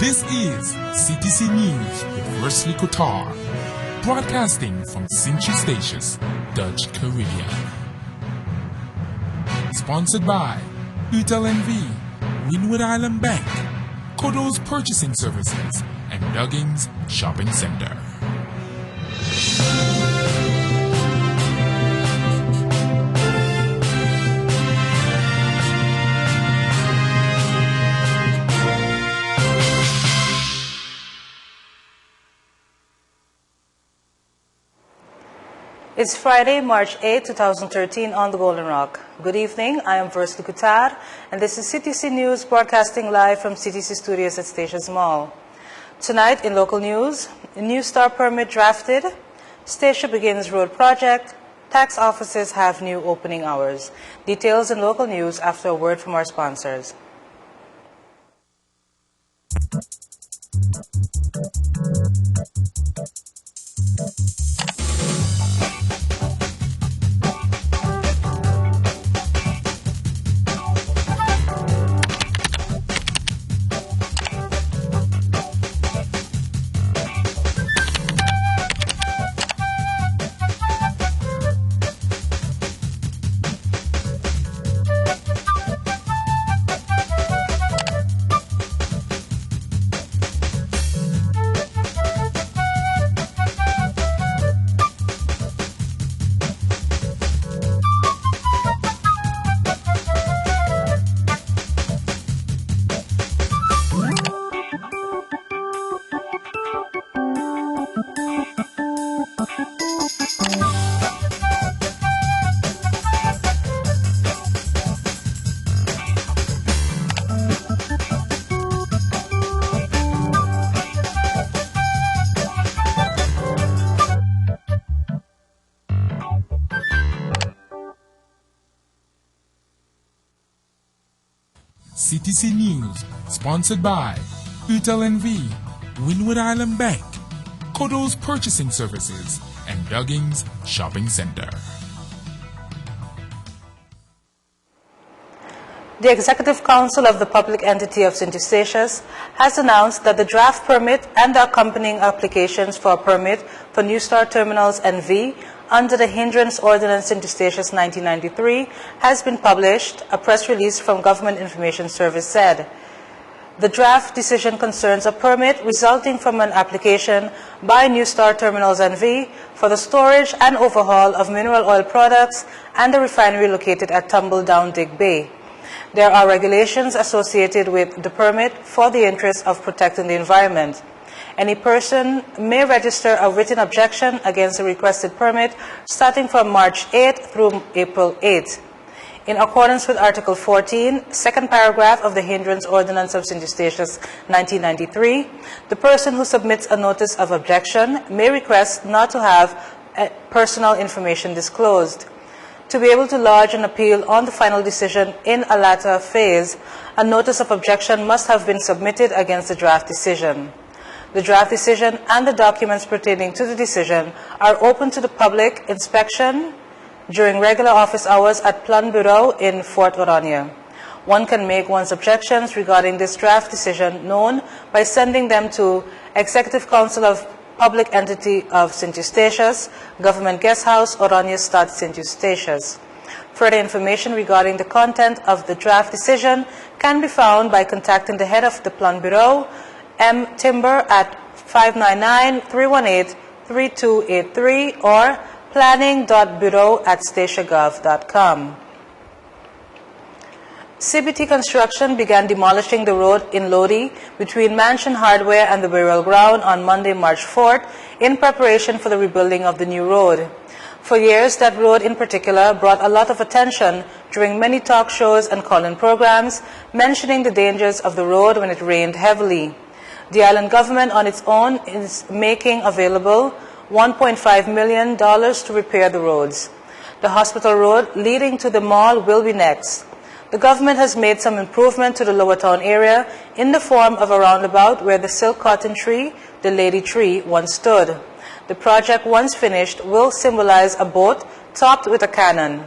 This is CTC News with Wesley Qatar, broadcasting from Sint-Eustatius, Dutch Caribbean. Sponsored by Utel NV, Wynwood Island Bank, Kodo's Purchasing Services, and Duggins Shopping Center. It's Friday, March 8, 2013 on the Golden Rock. Good evening, I am Wesley Qatar, and this is CTC News broadcasting live from CTC Studios at Stations Mall. Tonight in local news, a new star permit drafted, Statia begins road project, tax offices have new opening hours. Details in local news after a word from our sponsors. CTC News, sponsored by Utel NV, Wynwood Island Bank, Kodo's Purchasing Services, and Duggins Shopping Center. The Executive Council of the Public Entity of Sint-Eustatius has announced that the draft permit and the accompanying applications for a permit for New Star Terminals NV under the Hindrance Ordinance Sint-Eustatius 1993 has been published, a press release from Government Information Service said. The draft decision concerns a permit resulting from an application by New Star Terminals NV for the storage and overhaul of mineral oil products and the refinery located at Tumbledown Dig Bay. There are regulations associated with the permit for the interest of protecting the environment. Any person may register a written objection against the requested permit starting from March 8 through April 8. In accordance with Article 14, second paragraph of the Hindrance Ordinance of Sint-Eustatius 1993, the person who submits a notice of objection may request not to have personal information disclosed. To be able to lodge an appeal on the final decision in a latter phase, a notice of objection must have been submitted against the draft decision. The draft decision and the documents pertaining to the decision are open to the public inspection during regular office hours at Plan Bureau in Fort Orania. One can make one's objections regarding this draft decision known by sending them to Executive Council of Public Entity of Sint-Eustatius, Government Guest House, Orania Stadt, Sint-Eustatius. Further information regarding the content of the draft decision can be found by contacting the head of the Plan Bureau, M. Timber, at 599-318-3283 or planning.bureau@statiagov.com. CBT Construction began demolishing the road in Lodi between Mansion Hardware and the burial ground on Monday, March 4th, in preparation for the rebuilding of the new road. For years, that road in particular brought a lot of attention during many talk shows and call-in programs, mentioning the dangers of the road when it rained heavily. The island government on its own is making available $1.5 million to repair the roads. The hospital road leading to the mall will be next. The government has made some improvement to the lower town area in the form of a roundabout where the silk cotton tree, the lady tree, once stood. The project, once finished, will symbolize a boat topped with a cannon.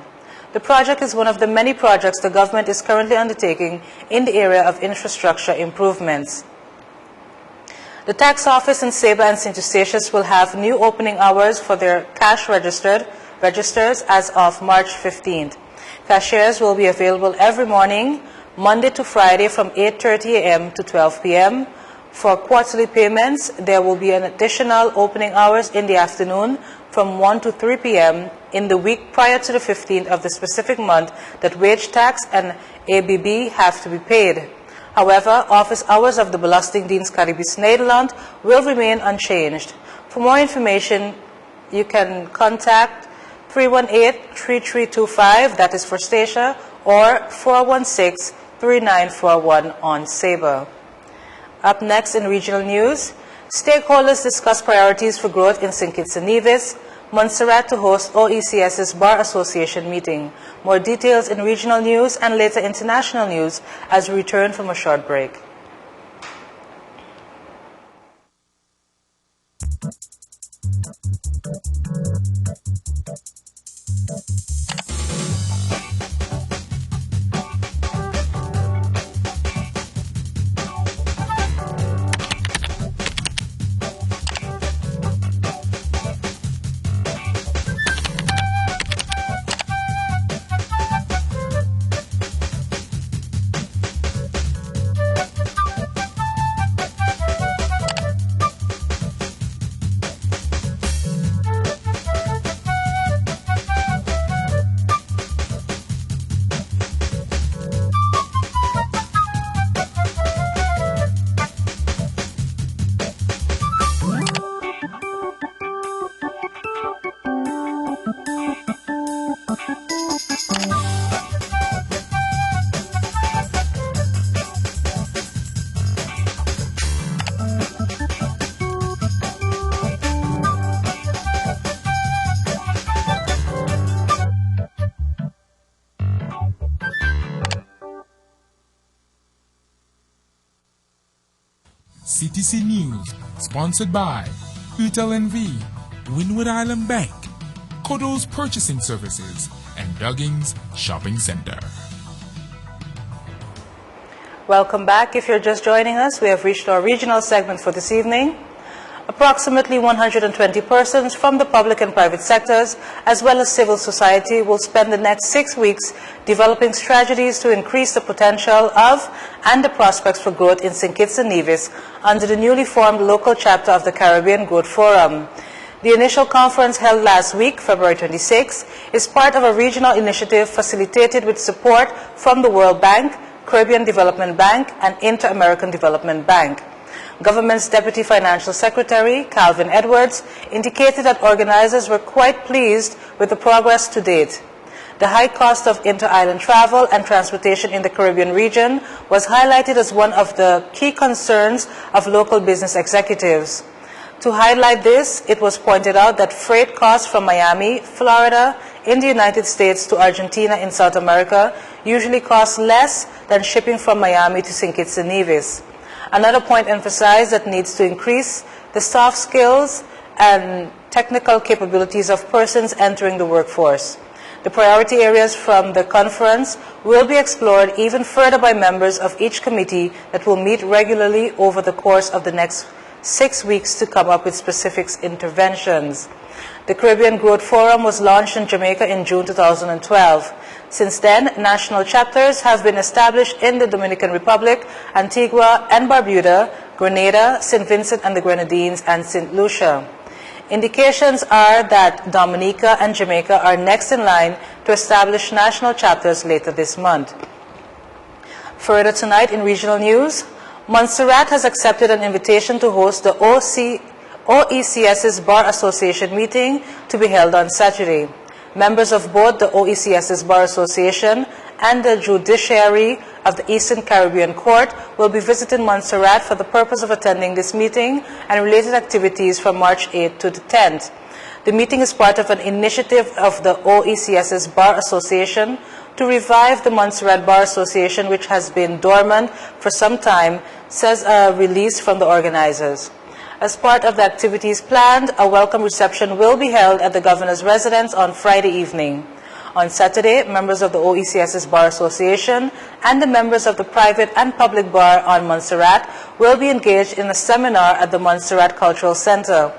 The project is one of the many projects the government is currently undertaking in the area of infrastructure improvements. The tax office in Saba and St. Eustatius will have new opening hours for their cash registers as of March 15th. Cashiers will be available every morning, Monday to Friday from 8:30 a.m. to 12 p.m. For quarterly payments, there will be an additional opening hours in the afternoon from 1 to 3 p.m. in the week prior to the 15th of the specific month that wage tax and ABB have to be paid. However, office hours of the Belastingdienst Caribisch Nederland will remain unchanged. For more information, you can contact 318-3325, that is for Statia, or 416-3941 on Saba. Up next in regional news, stakeholders discuss priorities for growth in St. Kitts and Nevis, Montserrat to host OECS's Bar Association meeting. More details in regional news and later international news as we return from a short break. CTC-News, sponsored by UTLNV, Windward Island Bank, Kodo's Purchasing Services, and Duggins Shopping Center. Welcome back. If you're just joining us, we have reached our regional segment for this evening. Approximately 120 persons from the public and private sectors, as well as civil society, will spend the next 6 weeks developing strategies to increase the potential of and the prospects for growth in St. Kitts and Nevis under the newly formed local chapter of the Caribbean Growth Forum. The initial conference held last week, February 26, is part of a regional initiative facilitated with support from the World Bank, Caribbean Development Bank, and Inter-American Development Bank. Government's Deputy Financial Secretary, Calvin Edwards, indicated that organizers were quite pleased with the progress to date. The high cost of inter-island travel and transportation in the Caribbean region was highlighted as one of the key concerns of local business executives. To highlight this, it was pointed out that freight costs from Miami, Florida, in the United States to Argentina in South America usually cost less than shipping from Miami to St. Kitts and Nevis. Another point emphasized that needs to increase the soft skills and technical capabilities of persons entering the workforce. The priority areas from the conference will be explored even further by members of each committee that will meet regularly over the course of the next 6 weeks to come up with specific interventions. The Caribbean Growth Forum was launched in Jamaica in June 2012. Since then, national chapters have been established in the Dominican Republic, Antigua and Barbuda, Grenada, St. Vincent and the Grenadines, and St. Lucia. Indications are that Dominica and Jamaica are next in line to establish national chapters later this month. Further tonight in regional news, Montserrat has accepted an invitation to host the OECS's Bar Association meeting to be held on Saturday. Members of both the OECS's Bar Association and the judiciary of the Eastern Caribbean Court will be visiting Montserrat for the purpose of attending this meeting and related activities from March 8th to the 10th. The meeting is part of an initiative of the OECS's Bar Association to revive the Montserrat Bar Association, which has been dormant for some time, says a release from the organizers. As part of the activities planned, a welcome reception will be held at the governor's residence on Friday evening. On Saturday, members of the OECS's Bar Association and the members of the private and public bar on Montserrat will be engaged in a seminar at the Montserrat Cultural Center.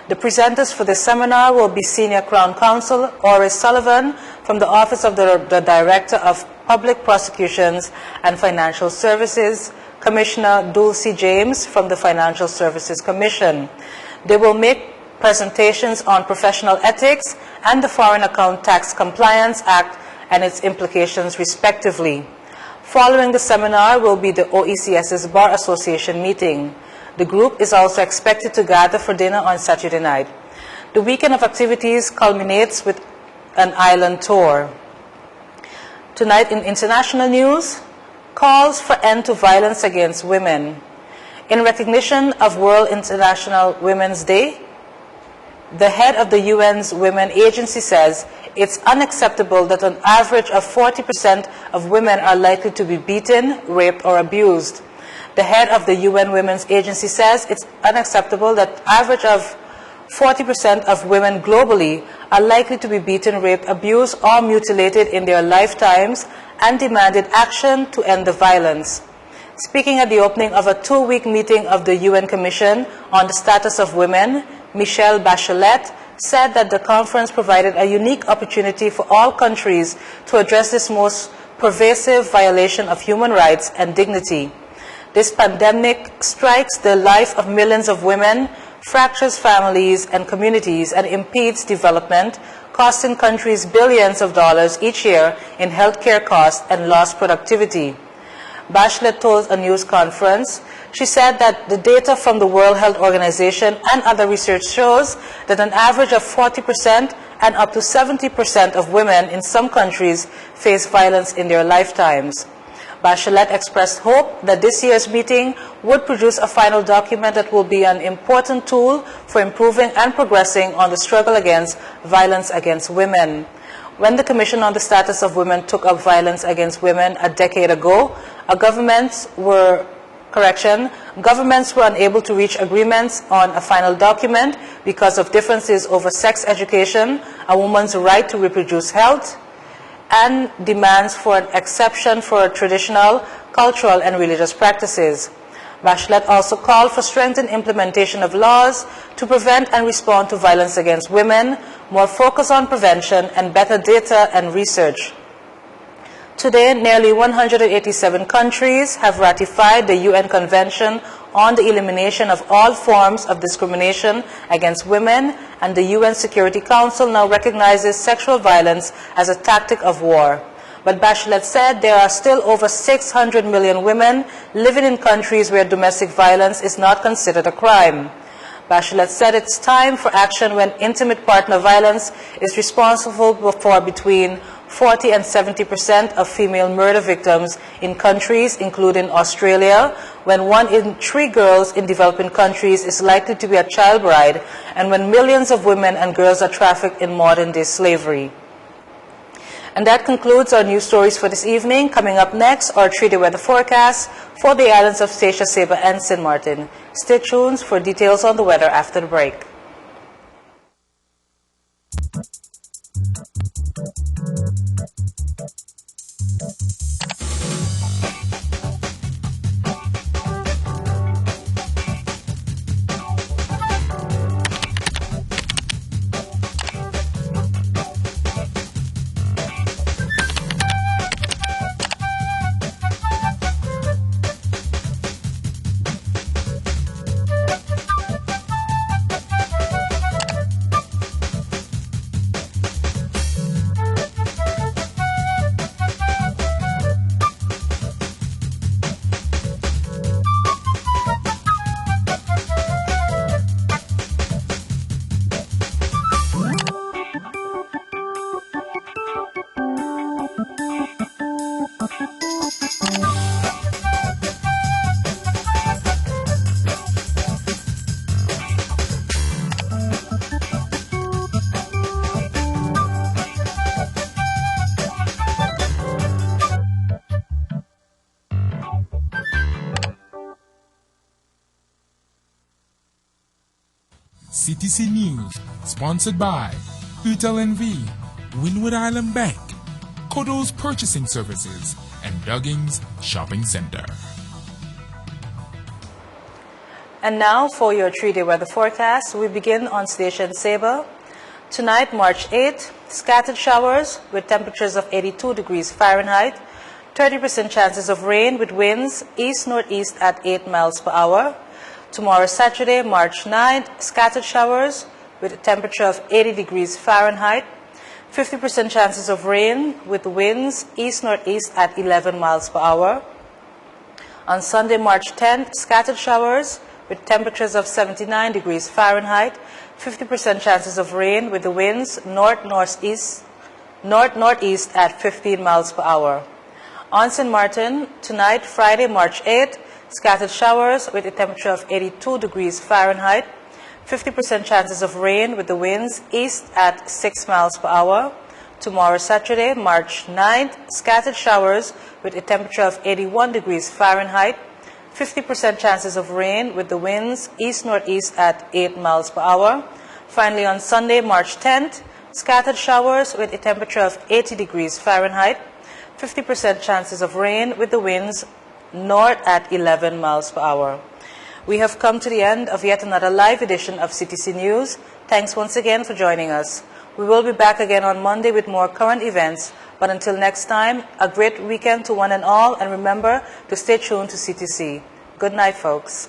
The presenters for this seminar will be Senior Crown Counsel Oris Sullivan from the Office of the Director of Public Prosecutions and Financial Services, Commissioner Dulcie James from the Financial Services Commission. They will make presentations on professional ethics and the Foreign Account Tax Compliance Act and its implications respectively. Following the seminar will be the OECS's Bar Association meeting. The group is also expected to gather for dinner on Saturday night. The weekend of activities culminates with an island tour. Tonight in international news, calls for end to violence against women. In recognition of World International Women's Day, the head of the UN's Women Agency says it's unacceptable that an average of 40% of women are likely to be beaten, raped, or abused. The head of the UN Women's Agency says it's unacceptable that an average of 40% of women globally are likely to be beaten, raped, abused, or mutilated in their lifetimes, and demanded action to end the violence. Speaking at the opening of a 2-week meeting of the UN Commission on the Status of Women, Michelle Bachelet said that the conference provided a unique opportunity for all countries to address this most pervasive violation of human rights and dignity. This pandemic strikes the life of millions of women, fractures families and communities, and impedes development, costing countries billions of dollars each year in healthcare costs and lost productivity. Bachelet told a news conference, she said that the data from the World Health Organization and other research shows that an average of 40% and up to 70% of women in some countries face violence in their lifetimes. Bachelet expressed hope that this year's meeting would produce a final document that will be an important tool for improving and progressing on the struggle against violence against women. When the Commission on the Status of Women took up violence against women a decade ago, governments were unable to reach agreements on a final document because of differences over sex education, a woman's right to reproduce health, and demands for an exception for traditional, cultural, and religious practices. Bachelet also called for strengthened implementation of laws to prevent and respond to violence against women, more focus on prevention, and better data and research. Today, nearly 187 countries have ratified the UN Convention on the Elimination of All Forms of Discrimination Against Women, and the UN Security Council now recognizes sexual violence as a tactic of war. But Bachelet said there are still over 600 million women living in countries where domestic violence is not considered a crime. Bachelet said it's time for action when intimate partner violence is responsible for between 40 and 70% of female murder victims in countries including Australia, when 1 in 3 girls in developing countries is likely to be a child bride, and when millions of women and girls are trafficked in modern-day slavery. And that concludes our news stories for this evening. Coming up next, our 3-day weather forecast for the islands of Statia, Saba, and St. Martin. Stay tuned for details on the weather after the break. CTC News, sponsored by UTLNV, Windward Island Bank, Kodo's Purchasing Services, and Duggins Shopping Center. And now for your 3-day weather forecast. We begin on Station Sabre. Tonight, March 8th, scattered showers with temperatures of 82 degrees Fahrenheit, 30% chances of rain with winds east-northeast at 8 miles per hour. Tomorrow, Saturday, March 9th, scattered showers with a temperature of 80 degrees Fahrenheit, 50% chances of rain with winds east-northeast at 11 miles per hour. On Sunday, March 10th, scattered showers with temperatures of 79 degrees Fahrenheit, 50% chances of rain with the winds north-northeast at 15 miles per hour. On St. Martin, tonight, Friday, March 8th, scattered showers with a temperature of 82 degrees Fahrenheit, 50% chances of rain with the winds east at 6 miles per hour. Tomorrow, Saturday, March 9th, scattered showers with a temperature of 81 degrees Fahrenheit, 50% chances of rain with the winds east-northeast at 8 miles per hour. Finally, on Sunday, March 10th, scattered showers with a temperature of 80 degrees Fahrenheit, 50% chances of rain with the winds north at 11 miles per hour. We have come to the end of yet another live edition of CTC News. Thanks once again for joining us. We will be back again on Monday with more current events. But until next time, a great weekend to one and all, and remember to stay tuned to CTC. Good night, folks.